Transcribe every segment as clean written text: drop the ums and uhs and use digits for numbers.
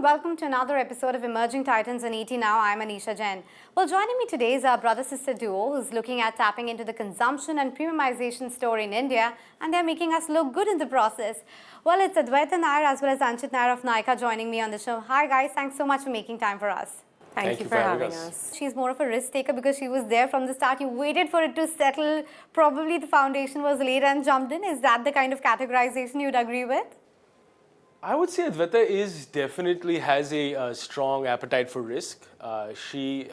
welcome to another episode of Emerging Titans on ET Now. I'm Anisha Jain. Well, joining me today is our brother-sister duo who's looking at tapping into the consumption and premiumization story in India, and they're making us look good in the process. Well, it's Adwaita Nayar as well as Anchit Nayar of Nykaa joining me on the show. Hi guys, thanks so much for making time for us. Thank you for having us. She's more of a risk taker because she was there from the start. You waited for it to settle. Probably the foundation was laid and jumped in. Is that the kind of categorization you'd agree with? I would say Adwaita definitely has a strong appetite for risk. She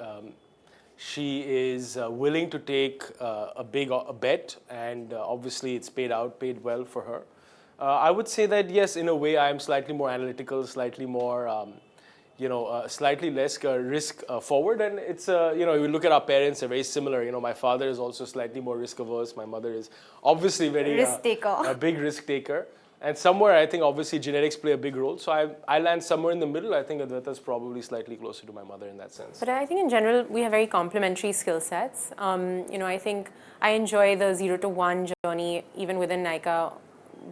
is willing to take a big bet, and obviously it's paid well for her. I would say that yes, in a way, I am slightly more analytical, slightly more, slightly less risk forward. And it's you look at our parents, they're very similar. My father is also slightly more risk averse. My mother is obviously very risk taker, a big risk taker. And somewhere, I think, obviously, genetics play a big role. So I land somewhere in the middle. I think Adwaita is probably slightly closer to my mother in that sense. But I think in general, we have very complementary skill sets. I think I enjoy the 0 to 1 journey, even within Nykaa,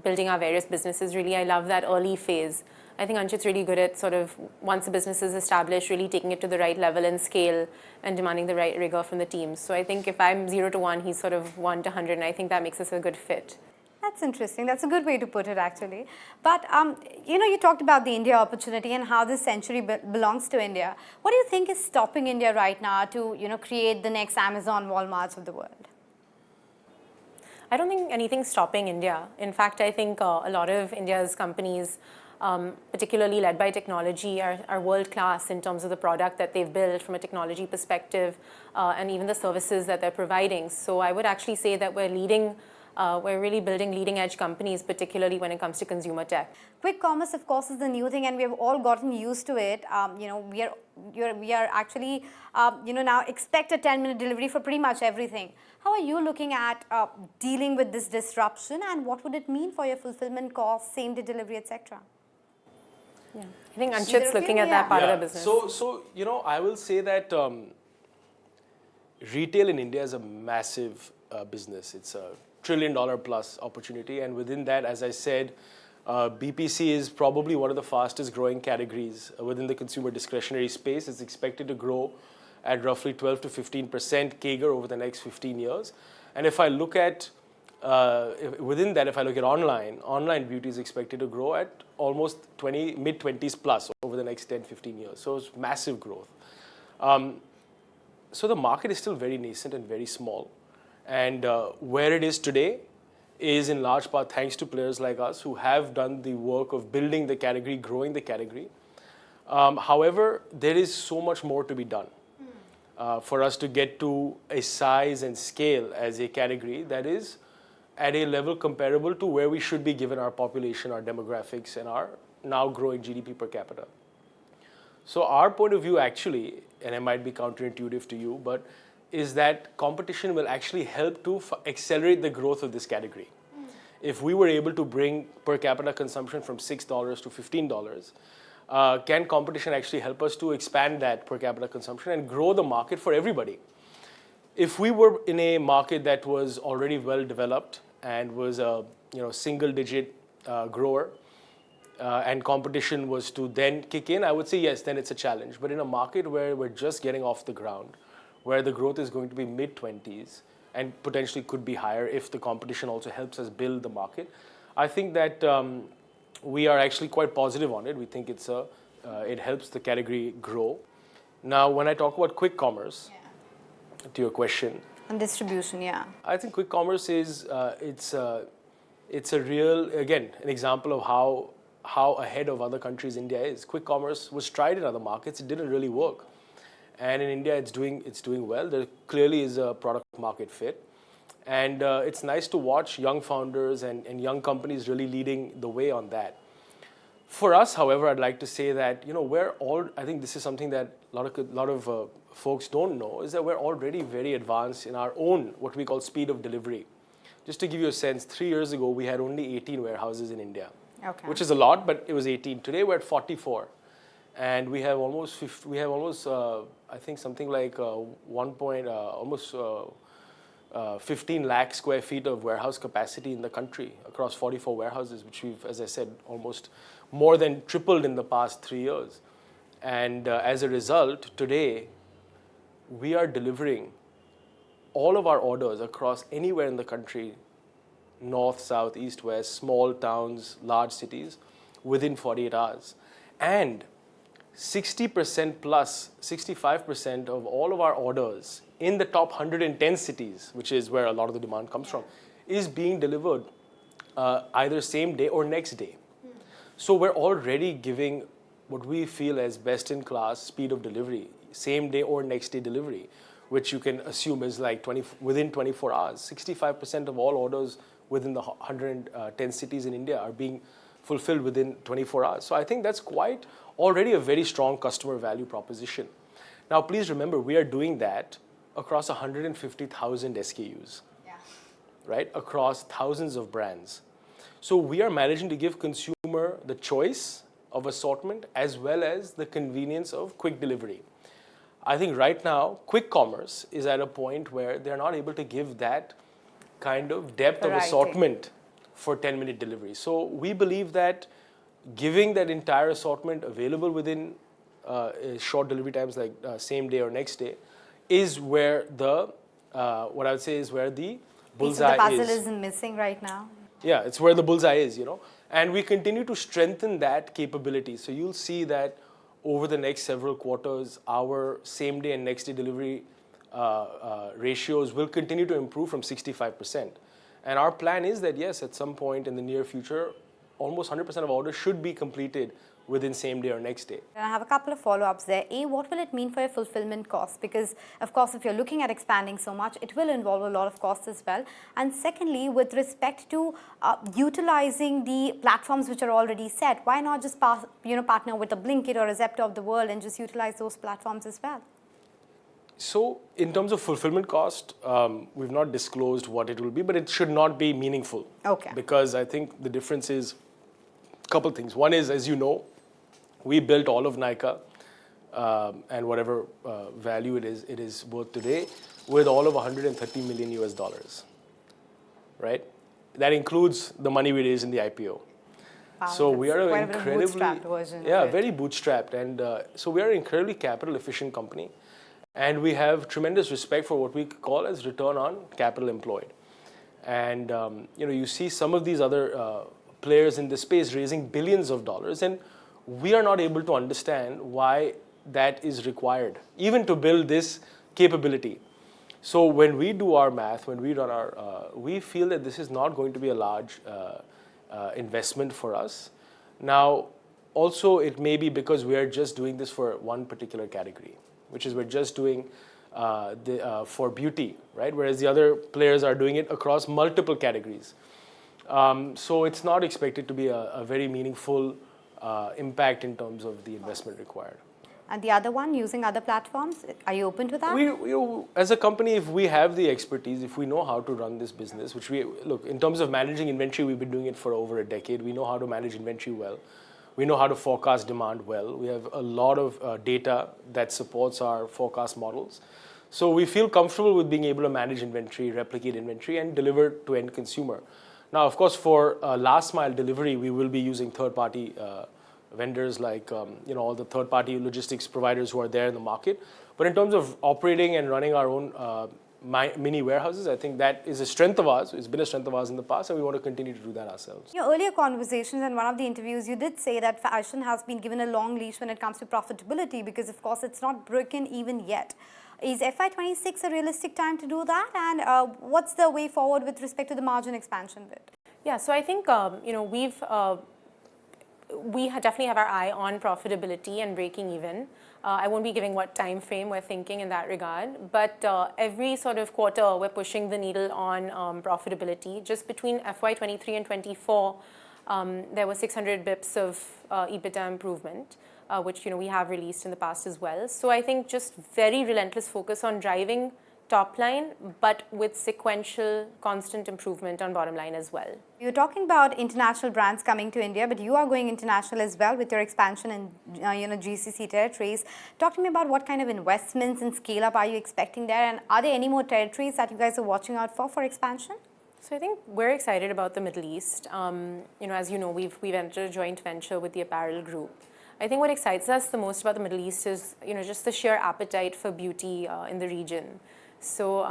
building our various businesses. Really, I love that early phase. I think Anchit's really good at sort of, once the business is established, really taking it to the right level and scale and demanding the right rigor from the teams. So I think if I'm 0 to 1, he's sort of 1 to 100, and I think that makes us a good fit. That's interesting. That's a good way to put it, actually. But, you talked about the India opportunity and how this century belongs to India. What do you think is stopping India right now to, create the next Amazon, Walmarts of the world? I don't think anything's stopping India. In fact, I think a lot of India's companies, particularly led by technology, are world-class in terms of the product that they've built from a technology perspective and even the services that they're providing. So I would actually say that we're really building leading-edge companies, particularly when it comes to consumer tech. Quick commerce, of course, is the new thing, and we have all gotten used to it. We are actually, now expect a 10-minute delivery for pretty much everything. How are you looking at dealing with this disruption, and what would it mean for your fulfillment costs, same-day delivery, etc.? Yeah, I think Anchit's looking at that part of the business. So I will say that retail in India is a massive business. It's a $1 trillion plus opportunity, and within that, as I said, BPC is probably one of the fastest growing categories within the consumer discretionary space. It's expected to grow at roughly 12 to 15% CAGR over the next 15 years. And if I look at within that, if I look at online beauty is expected to grow at almost mid-20s plus over the next 10, 15 years. So it's massive growth. So the market is still very nascent and very small. And where it is today is in large part thanks to players like us who have done the work of building the category, growing the category. However, there is so much more to be done for us to get to a size and scale as a category that is at a level comparable to where we should be given our population, our demographics, and our now growing GDP per capita. So our point of view actually, and it might be counterintuitive to you, but is that competition will actually help to accelerate the growth of this category. If we were able to bring per capita consumption from $6 to $15, can competition actually help us to expand that per capita consumption and grow the market for everybody? If we were in a market that was already well developed and was a single-digit grower, and competition was to then kick in, I would say yes, then it's a challenge. But in a market where we're just getting off the ground, where the growth is going to be mid-20s and potentially could be higher if the competition also helps us build the market, I think that we are actually quite positive on it. We think it helps the category grow. Now, when I talk about quick commerce, to your question, and distribution, yeah, I think quick commerce is it's a real, again, an example of how ahead of other countries India is. Quick commerce was tried in other markets; it didn't really work. And in India, it's doing well. There clearly is a product market fit. And it's nice to watch young founders and young companies really leading the way on that. For us, however, I'd like to say that, I think this is something that a lot of folks don't know, is that we're already very advanced in our own, what we call speed of delivery. Just to give you a sense, 3 years ago, we had only 18 warehouses in India, which is a lot, but it was 18. Today, we're at 44. And we have almost, I think something like almost 15 lakh square feet of warehouse capacity in the country across 44 warehouses, which we've, as I said, almost more than tripled in the past 3 years. And as a result, today, we are delivering all of our orders across anywhere in the country, north, south, east, west, small towns, large cities, within 48 hours. And 60% plus, 65% of all of our orders in the top 110 cities, which is where a lot of the demand comes from, is being delivered either same day or next day. So we're already giving what we feel as best-in-class speed of delivery, same day or next day delivery, which you can assume is like within 24 hours. 65% of all orders within the 110 cities in India are being fulfilled within 24 hours. So I think that's quite already a very strong customer value proposition. Now, please remember, we are doing that across 150,000 SKUs, right? Across thousands of brands. So we are managing to give consumer the choice of assortment as well as the convenience of quick delivery. I think right now, quick commerce is at a point where they're not able to give that kind of depth of assortment for 10-minute delivery. So we believe that giving that entire assortment available within short delivery times like same day or next day is where the, what I would say is where the bullseye is. The puzzle is missing right now. Yeah, it's where the bullseye is, And we continue to strengthen that capability. So you'll see that over the next several quarters, our same day and next day delivery ratios will continue to improve from 65%. And our plan is that, yes, at some point in the near future, almost 100% of orders should be completed within same day or next day. And I have a couple of follow-ups there. A, what will it mean for your fulfillment costs? Because, of course, if you're looking at expanding so much, it will involve a lot of costs as well. And secondly, with respect to utilizing the platforms which are already set, why not just partner with a Blinkit or a Zepto of the world and just utilize those platforms as well? So in terms of fulfillment cost, we've not disclosed what it will be, but it should not be meaningful. Okay. Because I think the difference is a couple things. One is, as you know, we built all of Nykaa and whatever value it is worth today with all of 130 million US dollars, right? That includes the money we raised in the IPO. Wow, so we are an incredibly, bootstrapped version very bootstrapped, and so we are an incredibly capital efficient company, and we have tremendous respect for what we call as return on capital employed. And you see some of these other players in this space raising billions of dollars, and we are not able to understand why that is required, even to build this capability. So when we do our math, when we run our, we feel that this is not going to be a large investment for us. Now, also it may be because we are just doing this for one particular category, which is we're just doing for beauty, right? Whereas the other players are doing it across multiple categories. So it's not expected to be a very meaningful impact in terms of the investment required. And the other one, using other platforms, are you open to that? We as a company, if we have the expertise, if we know how to run this business, which look, in terms of managing inventory, we've been doing it for over a decade. We know how to manage inventory well. We know how to forecast demand well. We have a lot of data that supports our forecast models. So we feel comfortable with being able to manage inventory, replicate inventory, and deliver to end consumer. Now, of course, for last mile delivery, we will be using third-party vendors like all the third-party logistics providers who are there in the market. But in terms of operating and running our own mini warehouses, I think that is a strength of ours. It's been a strength of ours in the past, and we want to continue to do that ourselves. In your earlier conversations and one of the interviews, you did say that fashion has been given a long leash when it comes to profitability because, of course, it's not broken even yet. Is FY26 a realistic time to do that? And what's the way forward with respect to the margin expansion bit? Yeah, so I think, we definitely have our eye on profitability and breaking even. I won't be giving what time frame we're thinking in that regard, but every sort of quarter we're pushing the needle on profitability. Just between FY23 and 24, there were 600 bips of EBITDA improvement, which we have released in the past as well. So I think just very relentless focus on driving top line, but with sequential constant improvement on bottom line as well. You're talking about international brands coming to India, but you are going international as well with your expansion in GCC territories. Talk to me about what kind of investments and scale up are you expecting there, and are there any more territories that you guys are watching out for expansion? So I think we're excited about the Middle East. As you know, we've entered a joint venture with the apparel group. I think what excites us the most about the Middle East is, just the sheer appetite for beauty in the region. So,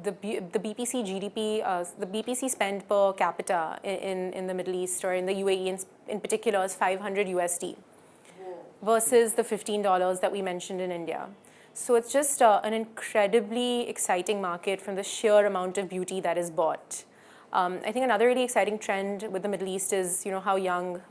the BPC GDP, the BPC spend per capita in the Middle East or in the UAE in particular is 500 USD versus the $15 that we mentioned in India. So it's just an incredibly exciting market from the sheer amount of beauty that is bought. I think another really exciting trend with the Middle East is, how young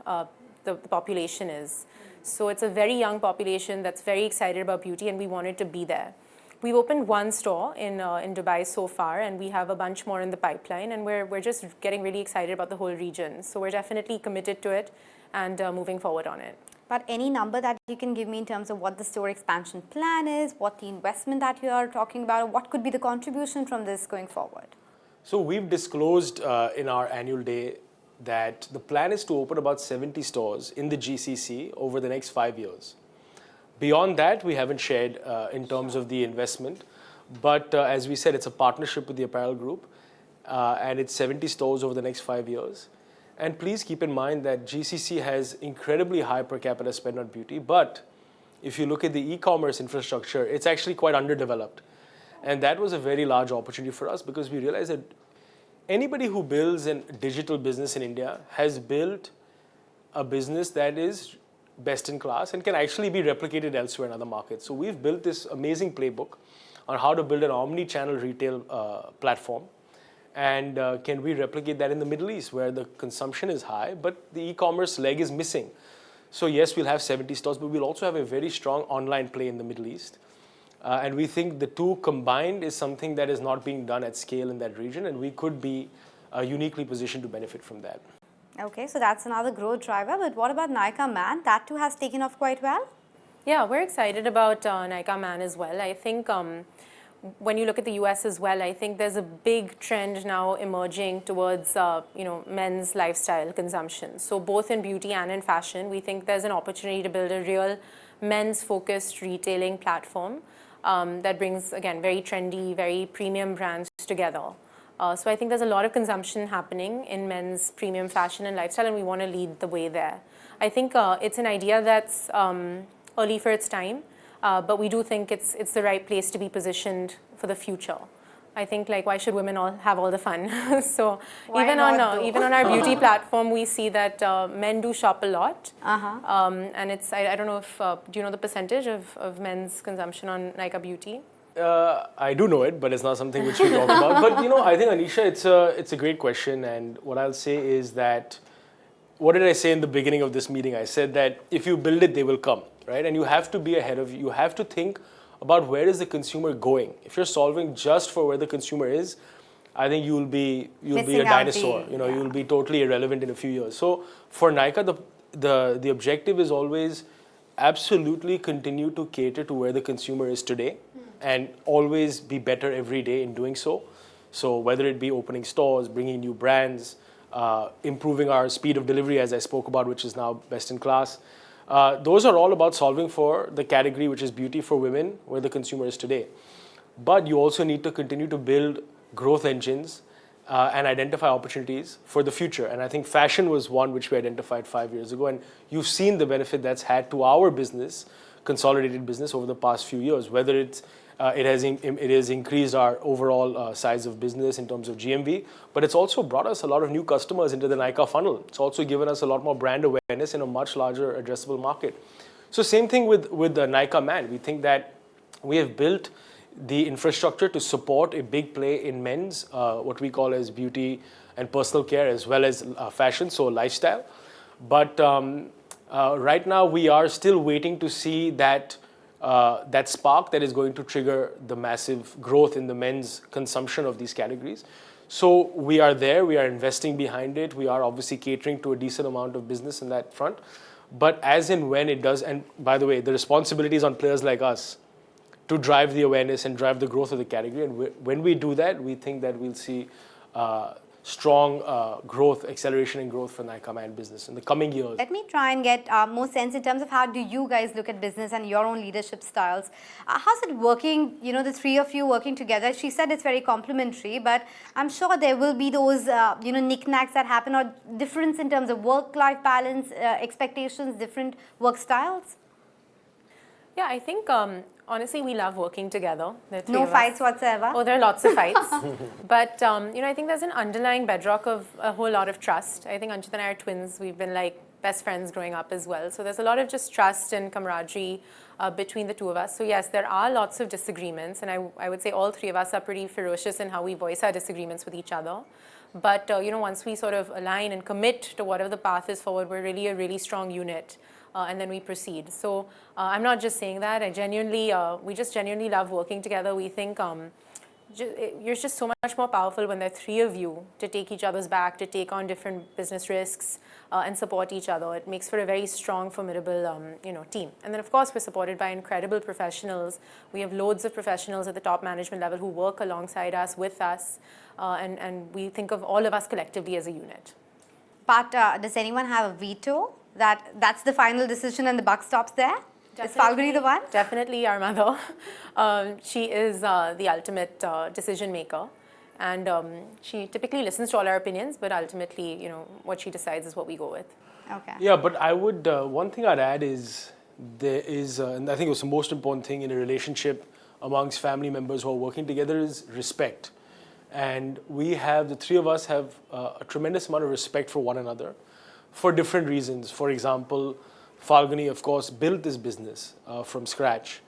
the population is. So it's a very young population that's very excited about beauty, and we wanted to be there. We've opened one store in Dubai so far, and we have a bunch more in the pipeline, and we're just getting really excited about the whole region. So we're definitely committed to it and moving forward on it. But any number that you can give me in terms of what the store expansion plan is, what the investment that you are talking about, what could be the contribution from this going forward? So we've disclosed in our annual day that the plan is to open about 70 stores in the GCC over the next 5 years. Beyond that, we haven't shared in terms of the investment. But as we said, it's a partnership with the apparel group, and it's 70 stores over the next 5 years. And please keep in mind that GCC has incredibly high per capita spend on beauty, but if you look at the e-commerce infrastructure, it's actually quite underdeveloped. And that was a very large opportunity for us because we realized that anybody who builds a digital business in India has built a business that is best in class and can actually be replicated elsewhere in other markets. So we've built this amazing playbook on how to build an omni-channel retail platform. And can we replicate that in the Middle East where the consumption is high, but the e-commerce leg is missing? So yes, we'll have 70 stores, but we'll also have a very strong online play in the Middle East. And we think the two combined is something that is not being done at scale in that region, and we could be uniquely positioned to benefit from that. Okay, so that's another growth driver. But what about Nykaa Man? That too has taken off quite well. Yeah, we're excited about Nykaa Man as well. I think when you look at the US as well, I think there's a big trend now emerging towards men's lifestyle consumption. So both in beauty and in fashion, we think there's an opportunity to build a real men's-focused retailing platform that brings, again, very trendy, very premium brands together. So I think there's a lot of consumption happening in men's premium fashion and lifestyle, and we want to lead the way there. I think it's an idea that's early for its time. But we do think it's the right place to be positioned for the future. I think, why should women all have all the fun? So even on our beauty platform, we see that men do shop a lot. And it's, I don't know if, do you know the percentage of men's consumption on Nykaa Beauty? I do know it, but it's not something which we talk about. But I think, Anisha, it's a great question. And what I'll say is that, what did I say in the beginning of this meeting? I said that if you build it, they will come. Right? And you have to be ahead of you. You have to think about where is the consumer going. If you're solving just for where the consumer is, I think you'll be a dinosaur. You'll be totally irrelevant in a few years. So for Nykaa, the objective is always absolutely continue to cater to where the consumer is today and always be better every day in doing so. So whether it be opening stores, bringing new brands, improving our speed of delivery, as I spoke about, which is now best in class. Those are all about solving for the category which is beauty for women, where the consumer is today. But you also need to continue to build growth engines and identify opportunities for the future. And I think fashion was one which we identified 5 years ago. And you've seen the benefit that's had to our business, consolidated business, over the past few years, whether it has increased our overall size of business in terms of GMV, but it's also brought us a lot of new customers into the Nykaa funnel. It's also given us a lot more brand awareness in a much larger addressable market. So same thing with the Nykaa Man. We think that we have built the infrastructure to support a big play in men's, what we call as beauty and personal care, as well as fashion, so lifestyle. But right now we are still waiting to see that spark that is going to trigger the massive growth in the men's consumption of these categories. So we are there, we are investing behind it, we are obviously catering to a decent amount of business in that front. But as and when it does, and by the way, the responsibility is on players like us to drive the awareness and drive the growth of the category. And when we do that, we think that we'll see strong growth, acceleration in growth for Nykaa Man business in the coming years. Let me try and get more sense in terms of how do you guys look at business and your own leadership styles. How's it working, the three of you working together? She said it's very complementary, but I'm sure there will be those, knickknacks that happen or difference in terms of work-life balance, expectations, different work styles. Yeah, I think honestly we love working together. No fights whatsoever? Oh, there are lots of fights. But, I think there's an underlying bedrock of a whole lot of trust. I think Anchit and I are twins. We've been like best friends growing up as well. So there's a lot of just trust and camaraderie between the two of us. So yes, there are lots of disagreements. And I would say all three of us are pretty ferocious in how we voice our disagreements with each other. But, once we sort of align and commit to whatever the path is forward, we're really a really strong unit. And then we proceed. So I'm not just saying that. We just genuinely love working together. We think you're just so much more powerful when there are three of you to take each other's back, to take on different business risks and support each other. It makes for a very strong, formidable, team. And then, of course, we're supported by incredible professionals. We have loads of professionals at the top management level who work alongside us, with us, and we think of all of us collectively as a unit. But does anyone have a veto? That's the final decision and the buck stops there? Is Falguni the one? Definitely our mother. She is the ultimate decision maker. And she typically listens to all our opinions, but ultimately, what she decides is what we go with. Okay. Yeah, but I would, one thing I'd add is, there is, and I think it's the most important thing in a relationship amongst family members who are working together is respect. And the three of us have a tremendous amount of respect for one another for different reasons. For example, Falguni, of course, built this business from scratch.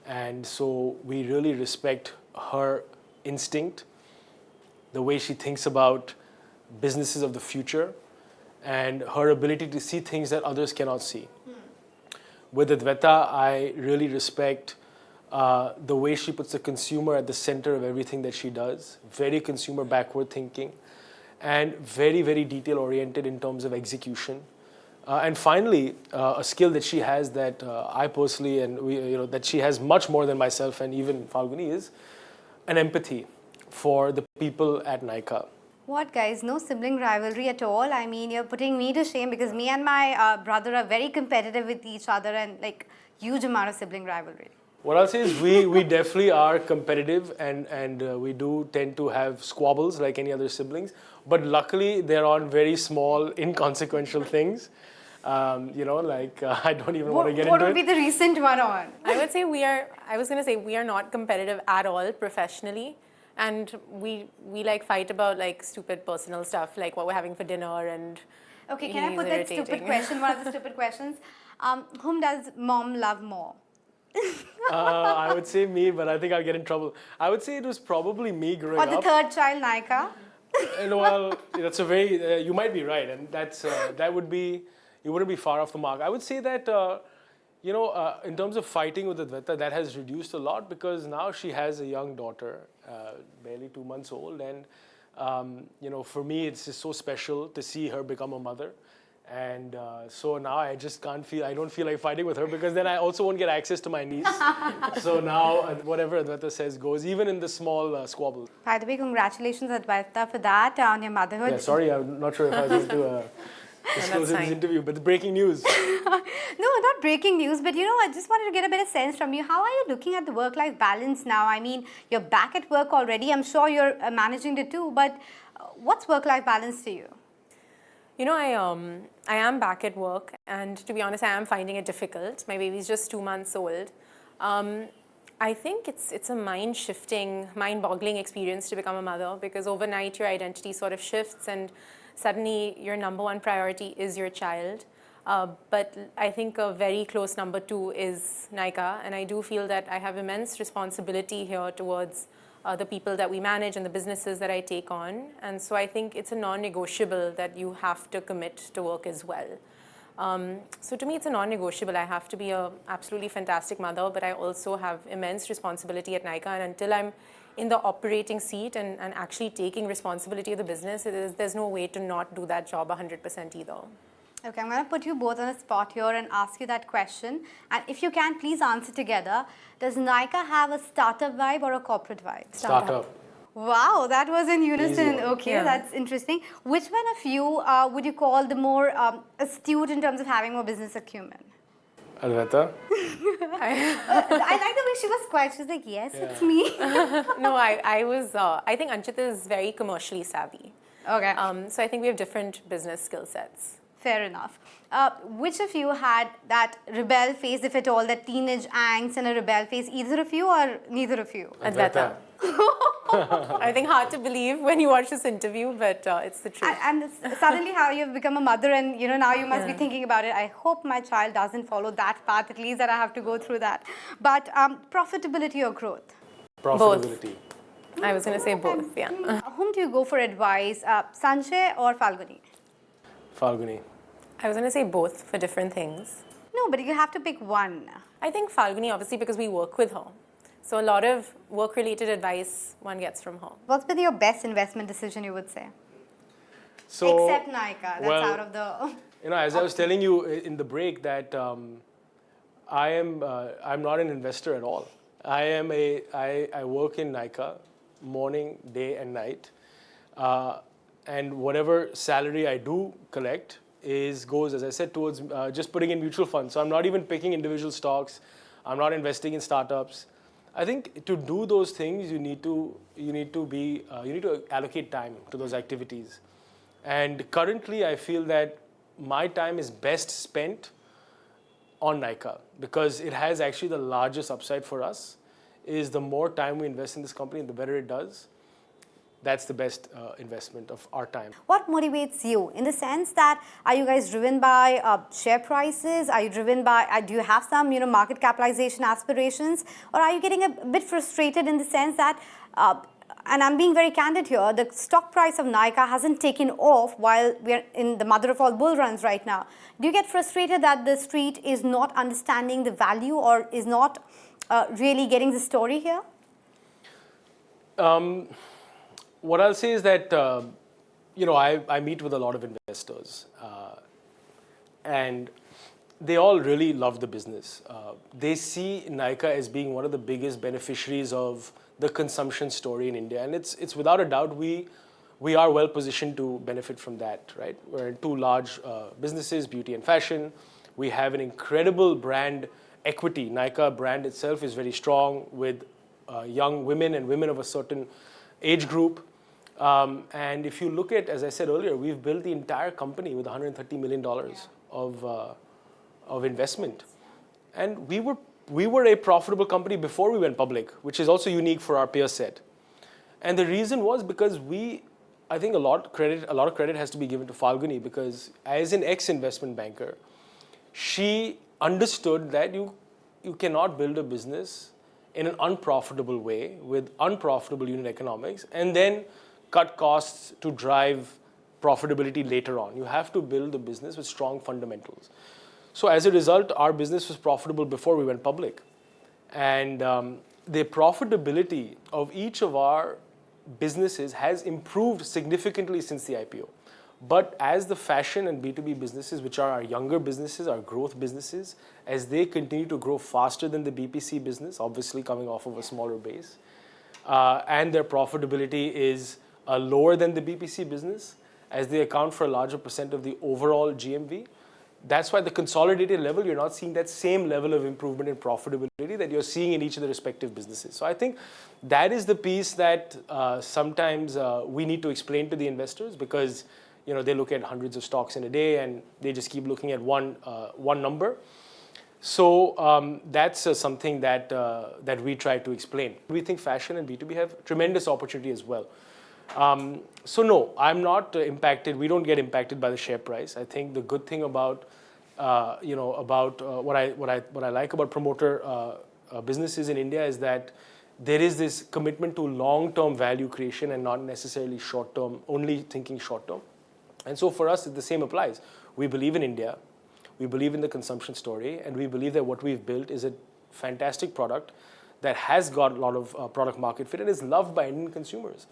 And so we really respect her instinct, the way she thinks about businesses of the future, and her ability to see things that others cannot see. With Adwaita, I really respect the way she puts the consumer at the center of everything that she does. Very consumer backward thinking and very, very detail oriented in terms of execution. And finally, a skill that she has that I personally that she has much more than myself and even Falguni is an empathy for the people at Nykaa. What, guys? No sibling rivalry at all? I mean, you're putting me to shame because me and my brother are very competitive with each other and huge amount of sibling rivalry. What I'll say is we definitely are competitive and we do tend to have squabbles like any other siblings. But luckily, they're on very small, inconsequential things. I don't even want to get into it. What would be the recent one on? I was going to say we are not competitive at all professionally. And we fight about stupid personal stuff, like what we're having for dinner and okay, can I put that stupid question, one of the stupid questions? Whom does mom love more? I would say me, but I think I'll get in trouble. I would say it was probably me growing up. Or the third child, Nykaa? Well, that's a very, you might be right. And that would be, you wouldn't be far off the mark. I would say that, in terms of fighting with Adwaita, that has reduced a lot because now she has a young daughter, barely 2 months old. And, for me, it's just so special to see her become a mother. And so now I don't feel like fighting with her because then I also won't get access to my niece. So now whatever Adwaita says goes, even in the small squabbles. By the way, congratulations Adwaita for that on your motherhood. Yeah, sorry, I'm not sure if I was going to disclose in this interview, but the breaking news. No, not breaking news, but I just wanted to get a better sense from you. How are you looking at the work-life balance now? I mean, you're back at work already. I'm sure you're managing it too, but what's work-life balance to you? I am back at work, and to be honest, I am finding it difficult. My baby's just 2 months old. I think it's a mind-shifting, mind-boggling experience to become a mother because overnight your identity sort of shifts and suddenly your number one priority is your child. But I think a very close number two is Nykaa, and I do feel that I have immense responsibility here towards the people that we manage and the businesses that I take on. And so I think it's a non-negotiable that you have to commit to work as well. So to me, it's a non-negotiable. I have to be an absolutely fantastic mother, but I also have immense responsibility at Nykaa. And until I'm in the operating seat and actually taking responsibility of the business, there's no way to not do that job 100% either. Okay, I'm going to put you both on a spot here and ask you that question. And if you can, please answer together. Does Nykaa have a startup vibe or a corporate vibe? Startup. Wow, that was in unison. one. Okay, Yeah. that's interesting. Which one of you would you call the more astute in terms of having more business acumen? Adwaita? I like the way she was quiet. She's like, yes, it's me. No, I think Anchit is very commercially savvy. Okay, So I think we have different business skill sets. fair enough. Which of you had that rebel phase, if at all, that teenage angst and a rebel phase? Either of you or neither of you? Adwaita. I think hard to believe when you watch this interview, but it's the truth. And it's suddenly how you've become a mother and now you must be Yeah. thinking about it. I hope my child doesn't follow that path, at least that I have to go through that. But profitability or growth? Profitability. I was going to say both, yeah. Whom do you go for advice, Sanjay or Falguni? Falguni. I was going to say both for different things. No, but you have to pick one. I think Falguni, obviously, because we work with her. So a lot of work-related advice one gets from her. What's been your best investment decision, you would say? So, Except Nykaa, that's well, out of the... as I was telling you in the break that I'm not an investor at all. I work in Nykaa morning, day and night. And whatever salary I do collect goes, as I said, towards just putting in mutual funds. So I'm not even picking individual stocks. I'm not investing in startups. I think to do those things, you need to allocate time to those activities. And currently, I feel that my time is best spent on Nykaa because it has actually the largest upside for us. Is the more time we invest in this company, the better it does. That's the best investment of our time. What motivates you? In the sense that, are you guys driven by share prices? Are you driven by, do you have some, market capitalization aspirations? Or are you getting a bit frustrated in the sense that, and I'm being very candid here, the stock price of Nykaa hasn't taken off while we're in the mother of all bull runs right now. Do you get frustrated that the street is not understanding the value or is not really getting the story here? What I'll say is that, I meet with a lot of investors and they all really love the business. They see Nykaa as being one of the biggest beneficiaries of the consumption story in India. And it's without a doubt, we are well positioned to benefit from that, right? We're in two large businesses, beauty and fashion. We have an incredible brand equity. Nykaa brand itself is very strong with young women and women of a certain age group. And if you look at, as I said earlier, we've built the entire company with $130 million of investment. And we were a profitable company before we went public, which is also unique for our peer set. And the reason was because I think a lot of credit has to be given to Falguni because as an ex-investment banker, she understood that you cannot build a business in an unprofitable way with unprofitable unit economics and then cut costs to drive profitability later on. You have to build a business with strong fundamentals. So as a result, our business was profitable before we went public. And the profitability of each of our businesses has improved significantly since the IPO. But as the fashion and B2B businesses, which are our younger businesses, our growth businesses, as they continue to grow faster than the BPC business, obviously coming off of a smaller base, and their profitability is lower than the BPC business, as they account for a larger percent of the overall GMV, that's why the consolidated level, you're not seeing that same level of improvement in profitability that you're seeing in each of the respective businesses. So I think that is the piece that sometimes we need to explain to the investors because they look at hundreds of stocks in a day and they just keep looking at one number. So that's something that we try to explain. We think fashion and B2B have tremendous opportunity as well. So no, I'm not impacted. We don't get impacted by the share price. I think the good thing about what I like about promoter businesses in India is that there is this commitment to long-term value creation and not necessarily short-term, only thinking short-term. And so for us, the same applies. We believe in India, we believe in the consumption story, and we believe that what we've built is a fantastic product that has got a lot of product market fit and is loved by Indian consumers.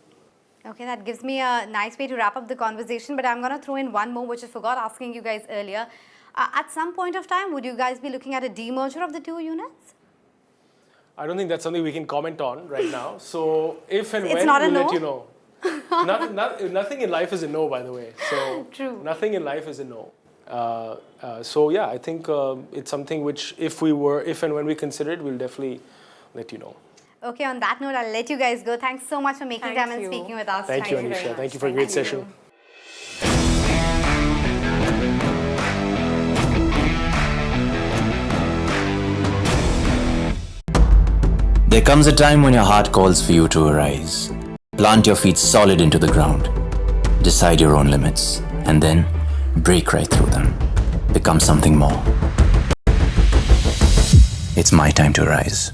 Okay, that gives me a nice way to wrap up the conversation, but I'm going to throw in one more, which I forgot asking you guys earlier. At some point of time, would you guys be looking at a demerger of the two units? I don't think that's something we can comment on right now. So if and It's when, not a we'll no? let you know. Nothing in life is a no, by the way. So True. nothing in life is a no. So yeah, I think it's something which if and when we consider it, we'll definitely let you know. Okay, on that note, I'll let you guys go. Thanks so much for making Thank time and you. speaking with us. Thank you, very Anisha. much. Thank you for a Thank great you. session. There comes a time when your heart calls for you to arise. Plant your feet solid into the ground. Decide your own limits. And then break right through them. Become something more. It's my time to rise.